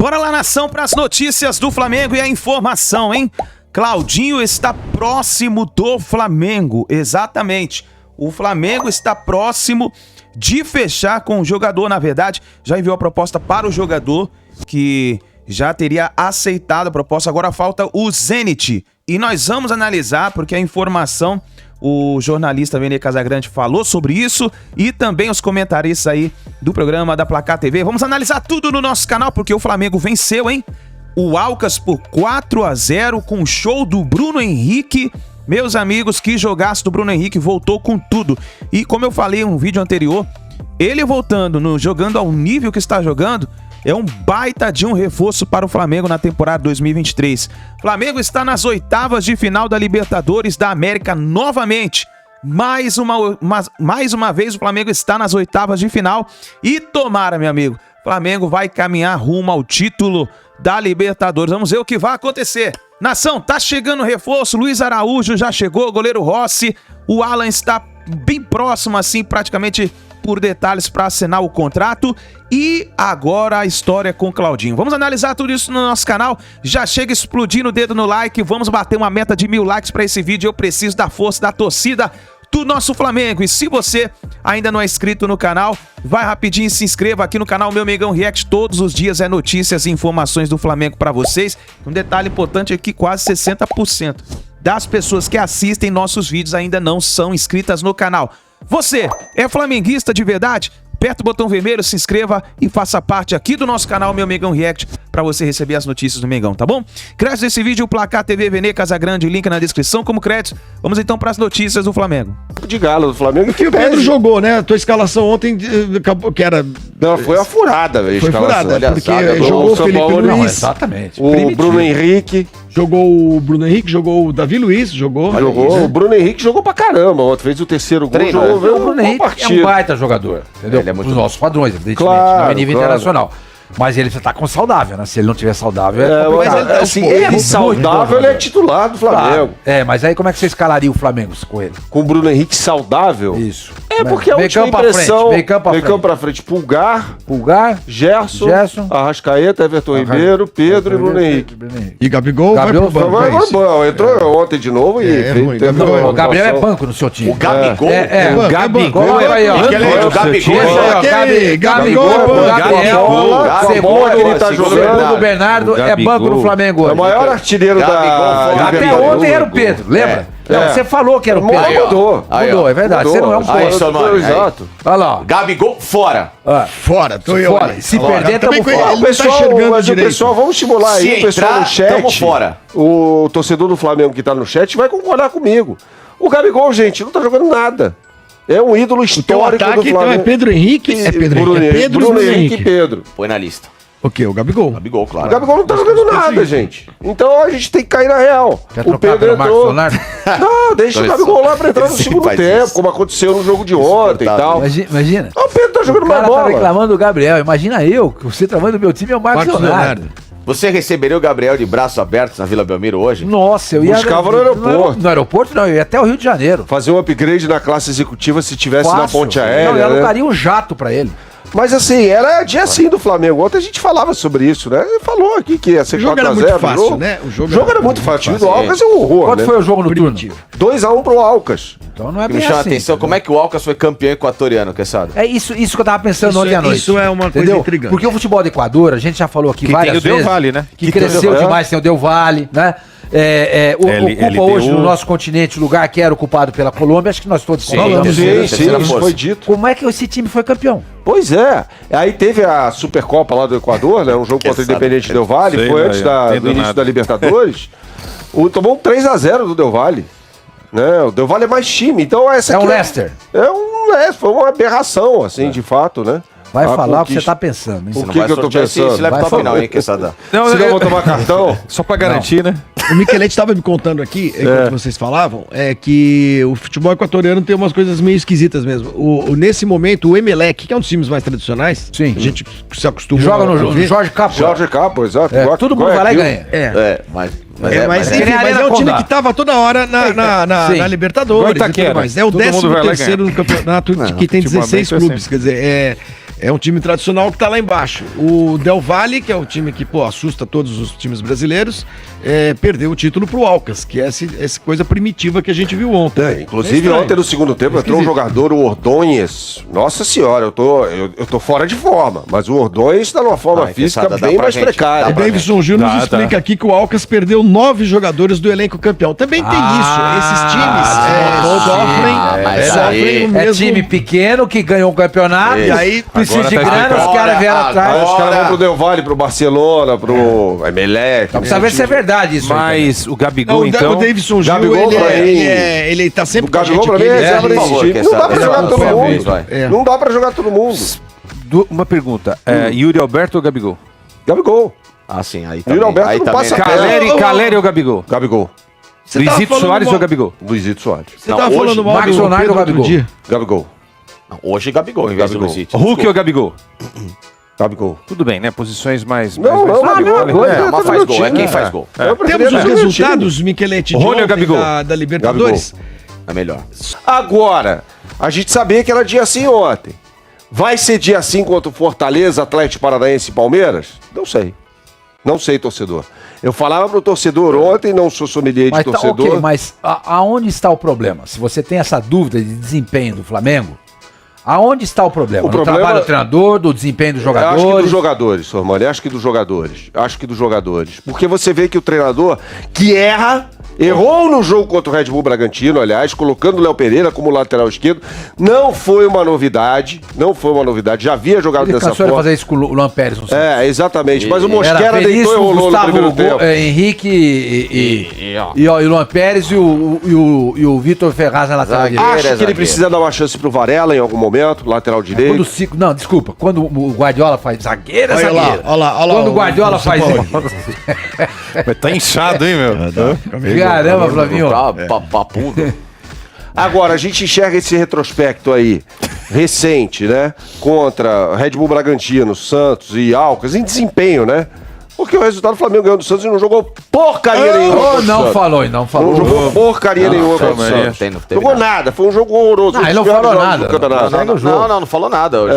Bora lá, nação, para as notícias do Flamengo e a informação, hein? Claudinho está próximo do Flamengo, exatamente. O Flamengo está próximo de fechar com o jogador, na verdade, já enviou a proposta para o jogador, que já teria aceitado a proposta, agora falta o Zenit. E nós vamos analisar, porque a informação, o jornalista Vene Casagrande falou sobre isso, e também os comentaristas aí do programa da Placar TV. Vamos analisar tudo no nosso canal, porque o Flamengo venceu, hein? O Alcas por 4-0 com o show do Bruno Henrique. Meus amigos, que jogaço do Bruno Henrique, voltou com tudo. E como eu falei em um vídeo anterior, ele voltando, jogando ao nível que está jogando, é um baita de um reforço para o Flamengo na temporada 2023. Flamengo está nas oitavas de final da Libertadores da América novamente. Mais uma vez o Flamengo está nas oitavas de final. E tomara, meu amigo, Flamengo vai caminhar rumo ao título da Libertadores. Vamos ver o que vai acontecer. Nação, tá chegando o reforço, Luiz Araújo já chegou, goleiro Rossi, o Alan está bem próximo assim, praticamente por detalhes para assinar o contrato. E agora a história com o Claudinho. Vamos analisar tudo isso no nosso canal. Já chega explodindo o dedo no like, vamos bater uma meta de 1000 likes para esse vídeo. Eu preciso da força da torcida do nosso Flamengo. E se você ainda não é inscrito no canal, vai rapidinho e se inscreva aqui no canal Meu Mengão React. Todos os dias é notícias e informações do Flamengo para vocês. Um detalhe importante é que quase 60% das pessoas que assistem nossos vídeos ainda não são inscritas no canal. Você é flamenguista de verdade? Aperta o botão vermelho, se inscreva e faça parte aqui do nosso canal Meu Mengão React para você receber as notícias do Mengão, tá bom? Créditos desse vídeo, o Placar TV Vene Casagrande, link na descrição como créditos. Vamos então para as notícias do Flamengo. De galo do Flamengo. Que o Pedro jogou, né? A tua escalação ontem acabou que era... Não, foi uma furada, velho. Foi furada, porque zaga, jogou o Felipe Luiz. Não, exatamente. O Primitivo. Bruno Henrique. Jogou o Bruno Henrique, jogou o Davi Luiz, jogou. O Bruno Henrique jogou pra caramba. Ontem fez o terceiro gol. O Bruno Henrique é um baita jogador, entendeu? Ele é muito Os nossos padrões, evidentemente, Claro, não é nível claro. internacional. Mas ele tá com saudável, né? Se ele não tiver saudável, É, complicado. mas assim, ele saudável, ele é titular do Flamengo. Claro. É, mas aí como é que você escalaria o Flamengo com ele? Com o Bruno Henrique saudável. Isso. É porque a Meio última campo pra impressão... frente, meio campo pra frente. Pulgar, Gerson, Arrascaeta, Everton Ribeiro, Pedro e Bruno Henrique. E Gabigol, Gabriel vai pro banco. Mas bom, entrou ontem de novo e ruim, teve Gabigol. uma O Gabriel é atuação. banco no seu time. O Gabigol? O Gabigol é aí, ó. O Gabigol. Gabigol, que ele tá jogando. Segundo o Bernardo, é banco no Flamengo É hoje. o maior artilheiro da Até Libertadores. ontem era o Pedro, lembra? Não, É. você falou que era o Pedro. Aí, ó. Mudou. Mudou, é verdade. Você não é um Aí, ponto. só nome. Exato. Olha lá, ó. Gabigol fora. Fora, tô eu. Fora. Se perder, tamo Também fora. ele O não tá pessoal, enxergando mas o direito. pessoal, vamos estimular Se aí o pessoal entrar, no chat. tamo fora. O torcedor do Flamengo que tá no chat vai concordar comigo. O Gabigol, gente, não tá jogando nada. É um ídolo O teu histórico do ataque então Flamengo. é Pedro Henrique? É Pedro Henrique. É Pedro Bruno Bruno Henrique e Pedro. Põe na lista. O quê? O Gabigol? Gabigol, claro. O Gabigol não tá jogando nada, gente. Então a gente tem que cair na real. Quer O trocar Pedro pelo Marcos entrou. Leonardo? Não, deixa o Dois Gabigol só. lá pra entrar no Ele segundo faz tempo, isso. como aconteceu no jogo de ontem e tal. Imagina. O Pedro tá jogando O mais cara tá bola. reclamando do Gabriel. Imagina eu, que o centroavante do meu time é o Marcos Leonardo. Você receberia o Gabriel de braços abertos na Vila Belmiro hoje? Nossa, eu ia... Buscava no aeroporto. No aeroporto não, eu ia até o Rio de Janeiro. Fazer um upgrade na classe executiva se tivesse na Fácil. ponte Não, eu aérea, né? alugaria um jato pra ele. Mas assim, era dia assim do Flamengo. Ontem a gente falava sobre isso, né? Ele falou aqui que ia ser O jogo 4x0. era muito fácil, né? O jogo era muito fácil. O time do Alcas é um horror, Quanto né? foi o jogo no turno? 2x1 pro Alcas. Então não é O que me bem chama a assim. atenção, como é que o Alcas foi campeão equatoriano, Quesada? É isso que eu tava pensando ontem à noite. Isso é uma coisa entendeu? intrigante. Porque o futebol do Equador, a gente já falou aqui várias tem o vezes. Del Valle, né? Que cresceu demais, tem o Del Valle, né? Ocupa LDU. hoje no nosso continente o lugar que era ocupado pela Colômbia. Acho que nós todos concordamos. Sim, terceira isso força. foi dito. Como é que esse time foi campeão? Pois é. Aí teve a Supercopa lá do Equador, né? Um jogo contra o Independente Del Valle. Sei, Foi não, antes eu não do entendo início nada. da Libertadores. Tomou um 3x0 do Del Valle. Né? O Del Valle é mais time. Então essa É um aqui Leicester. foi uma aberração, assim, de fato, né? Vai A falar o que você conquista. tá pensando. Hein? O Você não que vai que eu tô sortear esse pensando? laptop Vai não, falar. hein, Quesada? Não, Se não vou tomar cartão? Só pra garantir, né? O Michelete estava me contando aqui, enquanto vocês falavam, que o futebol equatoriano tem umas coisas meio esquisitas mesmo. Nesse momento, o Emelec, que é um dos times mais tradicionais, Sim. a gente se acostuma Joga a no ver. Jorge Capo. Jorge Capo, exato. É, Igual- todo igual mundo vai lá e aquilo. ganha. É, mas Enfim, que nem a mas Arena é um time Condá. que tava toda hora Sim. na Libertadores Igual e tudo Itaquera. mais. É o Todo mundo vai lá e 13º no campeonato que tem ultimamente 16 é clubes. Quer dizer, É um time tradicional que tá lá embaixo. O Del Valle, que é o time que, assusta todos os times brasileiros, perdeu o título pro Alcas, que é essa coisa primitiva que a gente viu ontem. Inclusive, ontem no segundo tempo entrou um jogador, o Ordonhes. Nossa senhora, eu tô fora de forma, mas o Ordonhes tá numa forma física bem mais precária. O Davidson Júnior nos explica aqui que o Alcas perdeu 9 jogadores do elenco campeão. Também tem isso. Esses times sofrem o mesmo... É time pequeno que ganhou um campeonato. E aí precisa de grana, os caras vieram atrás. Os caras vão pro Del Valle, pro Barcelona, pro Emelec. Precisa ver se é verdade isso. Mas o Gabigol, Não, então... o Davidson Gabigol, Júnior, ele tá sempre O Gabigol, pra mim, é reserva desse time. Não dá pra jogar todo mundo. Não dá pra jogar todo mundo. Uma pergunta. Yuri Alberto ou Gabigol? Gabigol. Ah, sim, aí Yuri também. Alberto Aí não também. passa Caleri ou Gabigol? Gabigol. Luizito Soares ou Gabigol? Luizito Soares. Você tava falando mal Marcos do Leonardo Pedro ou outro Gabigol? dia. Gabigol. Não, hoje Gabigol, em vez do Luizito. Hulk ou Gabigol? Gabigol. Tudo bem, né? Posições mais... Não, Gabigol. Mas faz gol, é quem faz gol. Temos os resultados, Michelete, de Rony ou ontem Gabigol? da Libertadores. É melhor. Agora, a gente sabia que era dia assim ontem. Vai ser dia assim contra o Fortaleza, Atlético Paranaense e Palmeiras? Não sei. Não sei, torcedor. Eu falava pro torcedor ontem, não sou sommelier de Mas torcedor. ok, mas aonde está o problema? Se você tem essa dúvida de desempenho do Flamengo, aonde está o problema? O No problema- trabalho do treinador, do desempenho dos Eu acho que jogadores? dos jogadores, Sormani. Acho que dos jogadores. Porque você vê que o treinador que errou no jogo contra o Red Bull Bragantino, aliás, colocando o Léo Pereira como lateral esquerdo, não foi uma novidade. Já havia jogado Ele dessa cansou de forma. fazer isso com o Luan Pérez. Não sei. Exatamente. Mas o Era Mosquera deitou e Veríssimo, rolou no Gustavo, primeiro tempo. Henrique e o Luan Pérez e o Vitor Ferraz na lateral Zagueiro. direita. Acho que ele zagueiro. precisa dar uma chance pro Varela em algum momento, lateral direito. Quando o Cico, não, desculpa. Quando o Guardiola faz zagueiro, é Olha lá, zagueiro. olha lá, Quando o Guardiola faz Mas tá inchado, hein, meu? Caramba, Flavinho. Papudo. Agora, a gente enxerga esse retrospecto aí, recente, né? Contra Red Bull Bragantino, Santos e Alcas, em desempenho, né? Porque o resultado do Flamengo ganhou do Santos e não jogou porcaria nenhuma. contra o Não Santos. falou e não falou. Não jogou porcaria nenhuma contra o Santos. Não teve Jogou nada. nada, foi um jogo horroroso. Não, ele não Um dos piores falou jogos nada. do campeonato. Não falou nada hoje.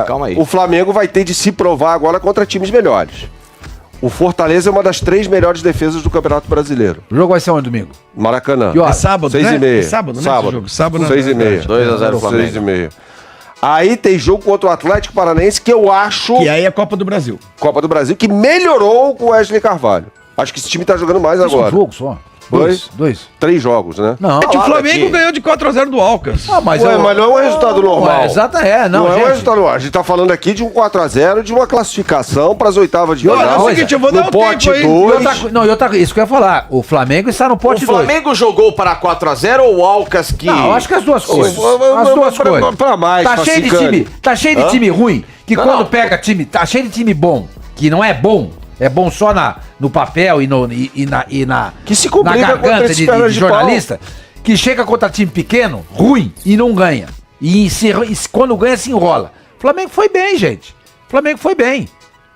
Calma aí. O Flamengo vai ter de se provar agora contra times melhores. O Fortaleza é uma das 3 melhores defesas do Campeonato Brasileiro. O jogo vai ser onde, domingo? Maracanã. Que hora? É sábado, 6h30. né? É sábado, né, esse jogo? Sábado, né? 6h30. 2-0 Flamengo. 6h30. Aí tem jogo contra o Atlético Paranaense que eu acho, Que aí é a Copa do Brasil. Copa do Brasil, que melhorou com o Wesley Carvalho. Acho que esse time tá jogando mais Isso é um agora. jogo só. Dois? 3 jogos, né? Não. O Flamengo ganhou de 4x0 do Alcas. Mas Ué, mas não é um resultado normal. Exato, Não, não, é um gente. resultado normal. A gente tá falando aqui de um 4x0, de uma classificação para as oitavas de Olha, final. é o seguinte, eu vou dar no um pote tempo aí. 2. Isso que eu ia falar. O Flamengo está no pote O 2. Flamengo jogou para 4-0 ou o Alcas que... Não, eu acho que as duas coisas. Pra- As duas pra- coisas. pra mais, tá cheio de Facicani. time, tá cheio de time ruim, que Não, quando não. pega time, tá cheio de time bom, que não é bom. É bom só no papel e na Que se na complica contra garganta esses de pernas de jornalista, que chega contra time pequeno, ruim, e não ganha. E quando ganha, se enrola. O Flamengo foi bem, gente. O Flamengo foi bem.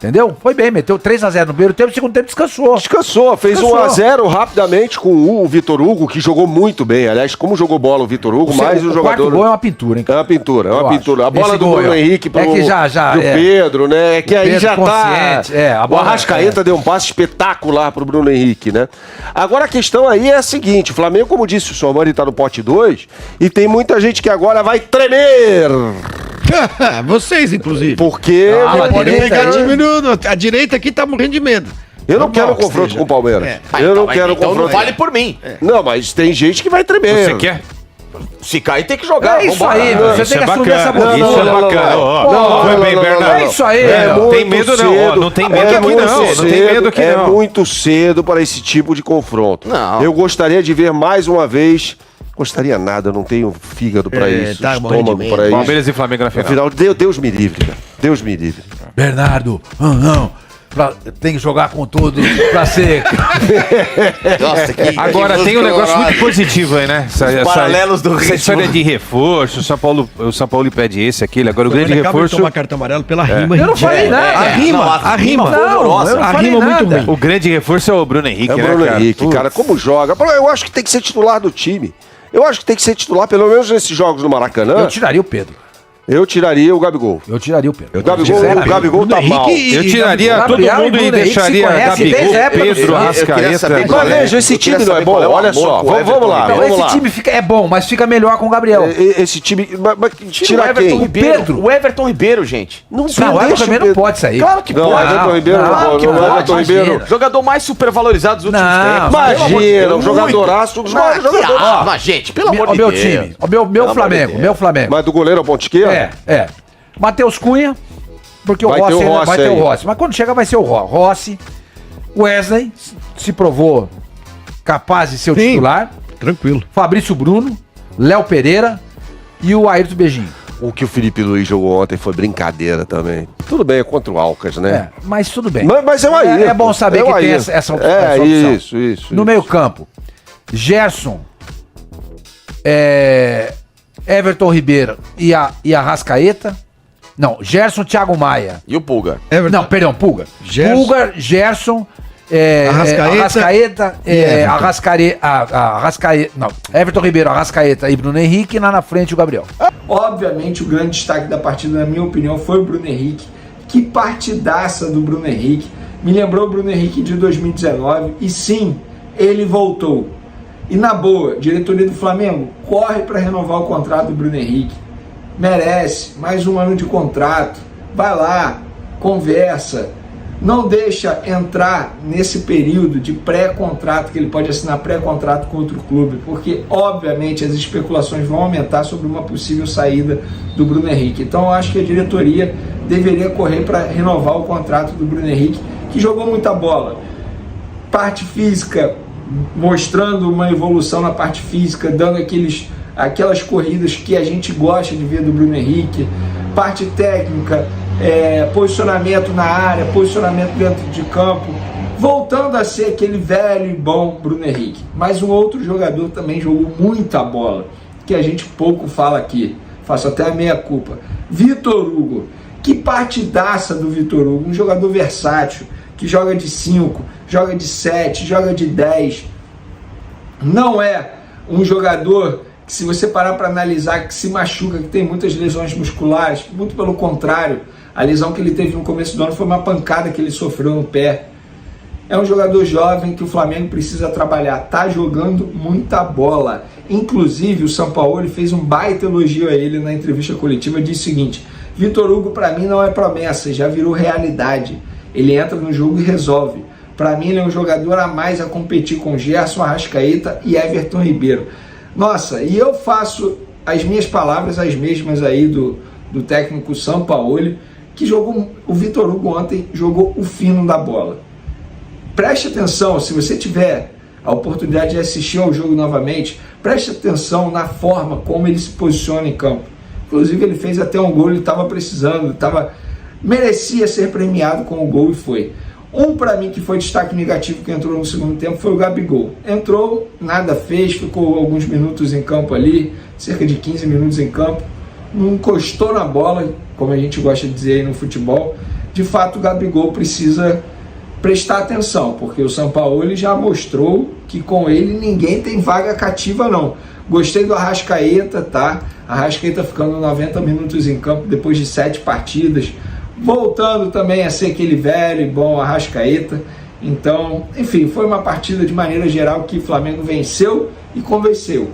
Entendeu? Foi bem, meteu 3x0 no primeiro tempo, no segundo tempo descansou. Descansou, fez Descansou. 1x0 rapidamente com o Vitor Hugo, que jogou muito bem. Aliás, como jogou bola o Vitor Hugo, mais o quarto jogador. gol é uma pintura, hein? É uma pintura, é Eu uma acho. pintura. A bola Esse do gol, Bruno ó. Henrique pro, É que já, pro é. Pedro, né? É que O aí Pedro já tá. consciente, a O bola- Arrascaeta deu um passe espetacular pro Bruno Henrique, né? Agora a questão aí é a seguinte: o Flamengo, como disse o Somani, tá no pote 2 e tem muita gente que agora vai tremer. Vocês, inclusive. Porque Ah, Pode direita pegar aí. time a direita aqui tá morrendo de medo. eu não Normal quero que confronto seja. com o Palmeiras. Eu não quero Então não confronto. vale por mim. Não, mas tem gente que vai tremer. Você quer? Se cair, tem que jogar. É isso vambora. aí, Não, você isso tem é que assumir essa bacana, postura. isso é Não, não, bacana. não, Ó, não, foi não, bem, não, Bernardo. É isso aí, É meu. Tem muito medo não, cedo, ó, não tem medo é aqui muito não, não tem cedo, medo aqui é não. muito cedo para esse tipo de confronto. Não. Eu gostaria de ver mais uma vez. Gostaria nada, eu não tenho fígado para isso, tá morrendo de estômago medo. para isso. Palmeiras e Flamengo na final. Afinal, Deus me livre, cara. Deus me livre. Bernardo, tem que jogar com tudo pra ser. Nossa, que Agora tem um negócio muito positivo aí, né? paralelos do essa ritmo. história de reforço, o São Paulo pede esse, aquele. Agora o grande Ele acaba de reforço. tomar cartão amarelo pela rima. Eu não falei ridícula. nada. A rima, Não, a rima. foi horrorosa. eu não A falei rima é muito nada. ruim. O grande reforço é o Bruno Henrique, É o né, Bruno cara? Henrique, Putz. cara, como joga. Eu acho que tem que ser titular do time. Eu acho que tem que ser titular, pelo menos nesses jogos no Maracanã. Eu tiraria o Pedro. Eu tiraria o Gabigol. Eu tiraria o Pedro. O Gabigol tá mal. Eu tiraria Gabriel todo e mundo Bruno e Henrique deixaria se conhecem Gabigol, desde a época do Pedro, Santos. Arrascaeta. Mas veja, esse time não é bom. Olha só, vamos lá. Então, Vamos esse lá. time é bom, mas fica melhor com o Gabriel. Esse time. Mas tira o Everton quem? Ribeiro. Pedro. O Everton Ribeiro, gente. Não, o Everton também não pode sair. Claro que Não, pode. Everton Ribeiro não Claro pode. que Não, pode. Everton Ribeiro. Jogador mais supervalorizado dos últimos Não, tempos. Imagina, um jogadoraço. Mas, gente, pelo amor O de meu Deus. time, o meu Flamengo. Mas do goleiro ao ponto esquerdo? É. Matheus Cunha, porque Vai o ter Rossi o ainda Rossi vai ter o aí. Rossi. Mas quando chega vai ser o Rossi. Wesley se provou capaz de ser o Sim. titular. Tranquilo. Fabrício Bruno, Léo Pereira e o Ayrton Beijinho. O que o Felipe Luiz jogou ontem foi brincadeira também. Tudo bem, é contra o Alcas, né? Mas tudo bem. Mas é o Ayrton. É bom saber É o que tem Ayrton. essa É, opção. isso. No meio campo, Gerson, Everton Ribeiro e a Arrascaeta. Não, Gerson, Thiago Maia. E o Pulga? Não, perdão, Pulga. Gerson. Pulga, Gerson, Arrascaeta e Arrascaeta. Não, Everton Ribeiro, Arrascaeta e Bruno Henrique, e lá na frente o Gabriel. Obviamente, o grande destaque da partida, na minha opinião, foi o Bruno Henrique. Que partidaça do Bruno Henrique. Me lembrou o Bruno Henrique de 2019. E sim, ele voltou. E na boa, diretoria do Flamengo, corre para renovar o contrato do Bruno Henrique. Merece mais um ano de contrato. Vai lá, conversa. Não deixa entrar nesse período de pré-contrato, que ele pode assinar pré-contrato com outro clube, porque obviamente as especulações vão aumentar sobre uma possível saída do Bruno Henrique. Então eu acho que a diretoria deveria correr para renovar o contrato do Bruno Henrique, que jogou muita bola. Parte física, mostrando uma evolução na parte física, dando aquelas corridas que a gente gosta de ver do Bruno Henrique. Parte técnica, posicionamento na área, posicionamento dentro de campo, voltando a ser aquele velho e bom Bruno Henrique. Mas um outro jogador também jogou muita bola, que a gente pouco fala aqui, faço até a meia culpa. Vitor Hugo, que partidaça do Vitor Hugo, um jogador versátil, que joga de 5, joga de 7, joga de 10, não é um jogador que, se você parar para analisar, que se machuca, que tem muitas lesões musculares, muito pelo contrário, a lesão que ele teve no começo do ano foi uma pancada que ele sofreu no pé. É um jogador jovem que o Flamengo precisa trabalhar, tá jogando muita bola. Inclusive o Sampaoli fez um baita elogio a ele na entrevista coletiva, disse o seguinte: Vitor Hugo para mim não é promessa, já virou realidade. Ele entra no jogo e resolve. Para mim ele é um jogador a mais a competir com Gerson, Arrascaeta e Everton Ribeiro. Nossa, e eu faço as minhas palavras as mesmas aí do técnico Sampaoli, que jogou, o Vitor Hugo ontem jogou o fino da bola. Preste atenção, se você tiver a oportunidade de assistir ao jogo novamente, preste atenção na forma como ele se posiciona em campo. Inclusive ele fez até um gol, ele estava precisando, merecia ser premiado com o gol e foi. Para mim que foi destaque negativo que entrou no segundo tempo foi o Gabigol. Entrou, nada fez, ficou alguns minutos em campo ali, cerca de 15 minutos em campo, não encostou na bola, como a gente gosta de dizer aí no futebol. De fato, o Gabigol precisa prestar atenção, porque o Sampaoli já mostrou que com ele ninguém tem vaga cativa não. Gostei do Arrascaeta, tá? Arrascaeta ficando 90 minutos em campo depois de 7 partidas, voltando também a ser aquele velho e bom Arrascaeta. Então, enfim, foi uma partida de maneira geral que o Flamengo venceu e convenceu.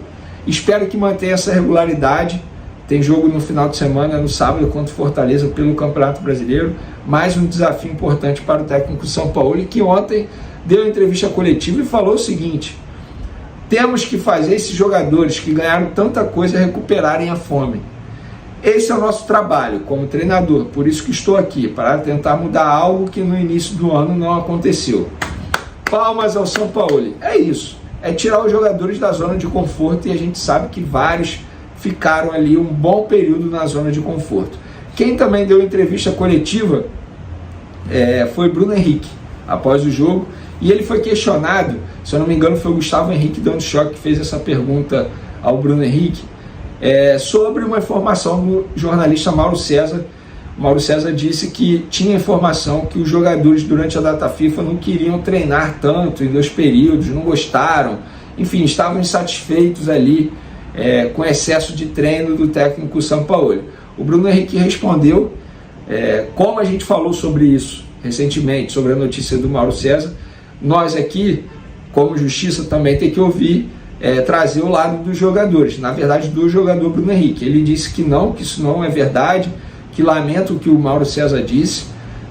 Espero que mantenha essa regularidade. Tem jogo no final de semana, no sábado, contra o Fortaleza pelo Campeonato Brasileiro. Mais um desafio importante para o técnico Sampaoli, que ontem deu entrevista coletiva e falou o seguinte: temos que fazer esses jogadores que ganharam tanta coisa recuperarem a fome. Esse é o nosso trabalho como treinador, por isso que estou aqui, para tentar mudar algo que no início do ano não aconteceu. Palmas ao Sampaoli. É isso, é tirar os jogadores da zona de conforto, e a gente sabe que vários ficaram ali um bom período na zona de conforto. Quem também deu entrevista coletiva foi Bruno Henrique, após o jogo, e ele foi questionado, se eu não me engano foi o Gustavo Henrique dando choque que fez essa pergunta ao Bruno Henrique, sobre uma informação do jornalista Mauro César. Mauro César disse que tinha informação que os jogadores durante a data FIFA não queriam treinar tanto em 2 períodos, não gostaram, enfim, estavam insatisfeitos ali com excesso de treino do técnico Sampaoli. O Bruno Henrique respondeu, como a gente falou sobre isso recentemente, sobre a notícia do Mauro César, nós aqui, como justiça, também tem que ouvir, trazer o lado dos jogadores, na verdade do jogador Bruno Henrique. Ele disse que isso não é verdade, que lamenta o que o Mauro César disse,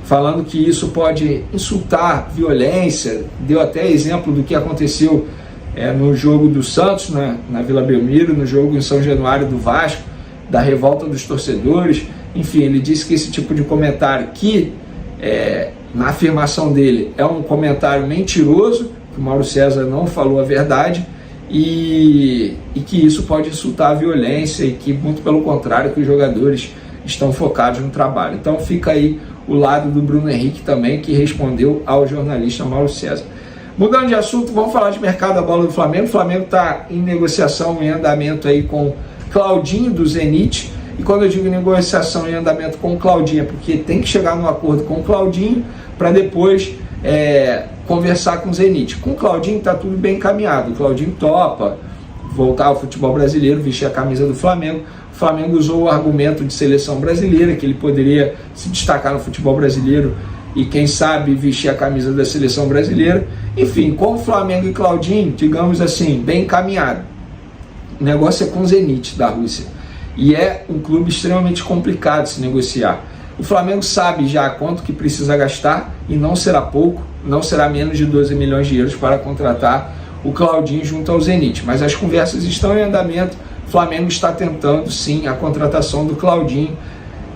falando que isso pode insultar, violência, deu até exemplo do que aconteceu no jogo do Santos, na Vila Belmiro, no jogo em São Januário do Vasco, da revolta dos torcedores. Enfim, ele disse que esse tipo de comentário que, na afirmação dele, é um comentário mentiroso, que o Mauro César não falou a verdade, e que isso pode insultar a violência, e que, muito pelo contrário, que os jogadores estão focados no trabalho. Então fica aí o lado do Bruno Henrique também, que respondeu ao jornalista Mauro César. Mudando de assunto, vamos falar de mercado da bola do Flamengo. O Flamengo está em negociação, em andamento aí com Claudinho do Zenit. E quando eu digo negociação em andamento com o Claudinho, é porque tem que chegar num acordo com o Claudinho para depois conversar com o Zenit. Com o Claudinho está tudo bem encaminhado. O Claudinho topa voltar ao futebol brasileiro, vestir a camisa do Flamengo. O Flamengo usou o argumento de seleção brasileira, que ele poderia se destacar no futebol brasileiro e, quem sabe, vestir a camisa da seleção brasileira. Enfim, com o Flamengo e Claudinho, digamos assim, bem encaminhado. O negócio é com o Zenit da Rússia. E é um clube extremamente complicado de se negociar. O Flamengo sabe já quanto que precisa gastar, e não será pouco, não será menos de 12 milhões de euros para contratar o Claudinho junto ao Zenit. Mas as conversas estão em andamento. O Flamengo está tentando, sim, a contratação do Claudinho,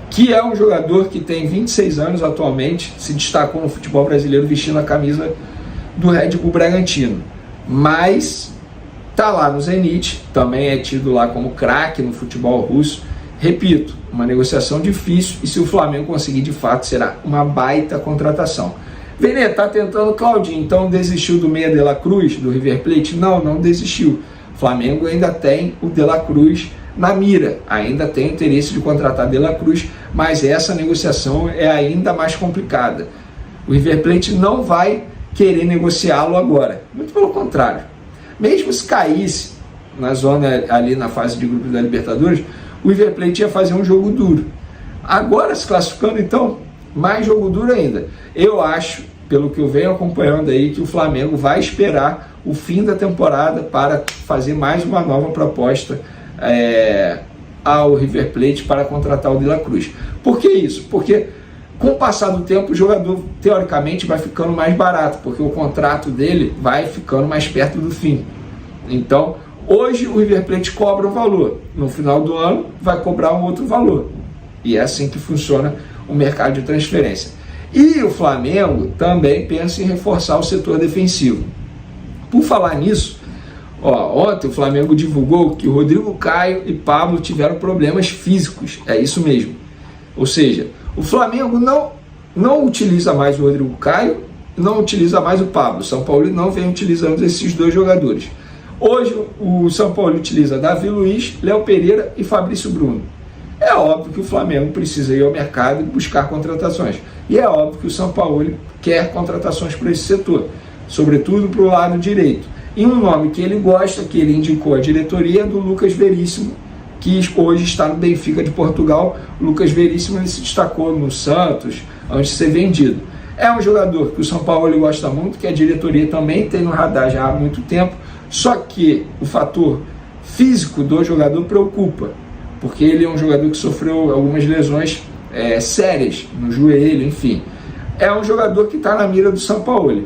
que é um jogador que tem 26 anos atualmente, se destacou no futebol brasileiro vestindo a camisa do Red Bull Bragantino. Mas está lá no Zenit, também é tido lá como craque no futebol russo. Repito, uma negociação difícil, e se o Flamengo conseguir de fato, será uma baita contratação. Vene, está tentando o Claudinho, então desistiu do meia de la Cruz, do River Plate? Não desistiu. O Flamengo ainda tem o de la Cruz na mira, ainda tem interesse de contratar de la Cruz, mas essa negociação é ainda mais complicada. O River Plate não vai querer negociá-lo agora, muito pelo contrário. Mesmo se caísse na zona ali na fase de grupos da Libertadores, o River Plate ia fazer um jogo duro. Agora, se classificando, então, mais jogo duro ainda. Eu acho, pelo que eu venho acompanhando aí, que o Flamengo vai esperar o fim da temporada para fazer mais uma nova proposta ao River Plate para contratar o de la Cruz. Por que isso? Porque com o passar do tempo o jogador teoricamente vai ficando mais barato, porque o contrato dele vai ficando mais perto do fim. Então hoje o River Plate cobra um valor, no final do ano vai cobrar um outro valor, e é assim que funciona o mercado de transferência. E o Flamengo também pensa em reforçar o setor defensivo. Por falar nisso, ontem o Flamengo divulgou que o Rodrigo Caio e Pablo tiveram problemas físicos. É isso mesmo. Ou seja, o Flamengo não utiliza mais o Rodrigo Caio, não utiliza mais o Pablo. O São Paulo não vem utilizando esses dois jogadores. Hoje o São Paulo utiliza Davi Luiz, Léo Pereira e Fabrício Bruno. É óbvio que o Flamengo precisa ir ao mercado e buscar contratações. E é óbvio que o São Paulo quer contratações para esse setor, sobretudo para o lado direito. E um nome que ele gosta, que ele indicou à diretoria, é do Lucas Veríssimo, que hoje está no Benfica de Portugal. O Lucas Veríssimo ele se destacou no Santos antes de ser vendido. É um jogador que o São Paulo gosta muito, que a diretoria também tem no radar já há muito tempo, só que o fator físico do jogador preocupa, porque ele é um jogador que sofreu algumas lesões sérias no joelho, enfim. É um jogador que está na mira do São Paulo.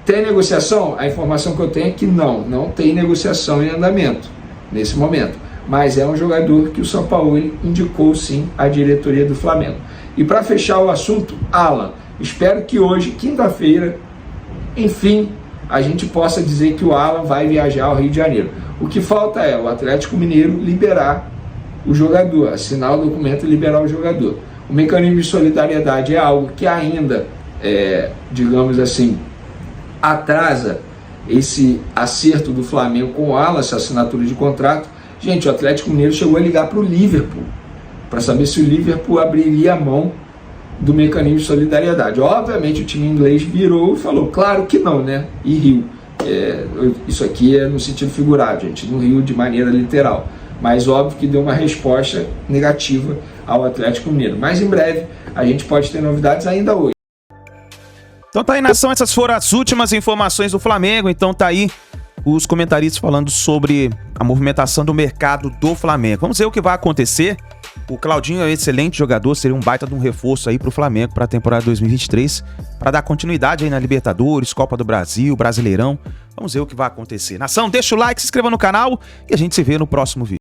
Tem negociação? A informação que eu tenho é que não tem negociação em andamento nesse momento. Mas é um jogador que o São Paulo indicou sim à diretoria do Flamengo. E para fechar o assunto, Alan, espero que hoje, quinta-feira, enfim, a gente possa dizer que o Alan vai viajar ao Rio de Janeiro. O que falta é o Atlético Mineiro liberar o jogador, assinar o documento e liberar o jogador. O mecanismo de solidariedade é algo que ainda, digamos assim, atrasa esse acerto do Flamengo com o Alan, essa assinatura de contrato. Gente, o Atlético Mineiro chegou a ligar para o Liverpool para saber se o Liverpool abriria a mão do mecanismo de solidariedade. Obviamente o time inglês virou e falou, claro que não, né? E riu. Isso aqui é no sentido figurado, gente, não riu de maneira literal. mas óbvio que deu uma resposta negativa ao Atlético Mineiro. Mas em breve a gente pode ter novidades ainda hoje. Então tá aí, nação, essas foram as últimas informações do Flamengo. Então tá aí os comentaristas falando sobre a movimentação do mercado do Flamengo. Vamos ver o que vai acontecer. O Claudinho é um excelente jogador, seria um baita de um reforço aí pro Flamengo para a temporada 2023, para dar continuidade aí na Libertadores, Copa do Brasil, Brasileirão. Vamos ver o que vai acontecer. Nação, deixa o like, se inscreva no canal e a gente se vê no próximo vídeo.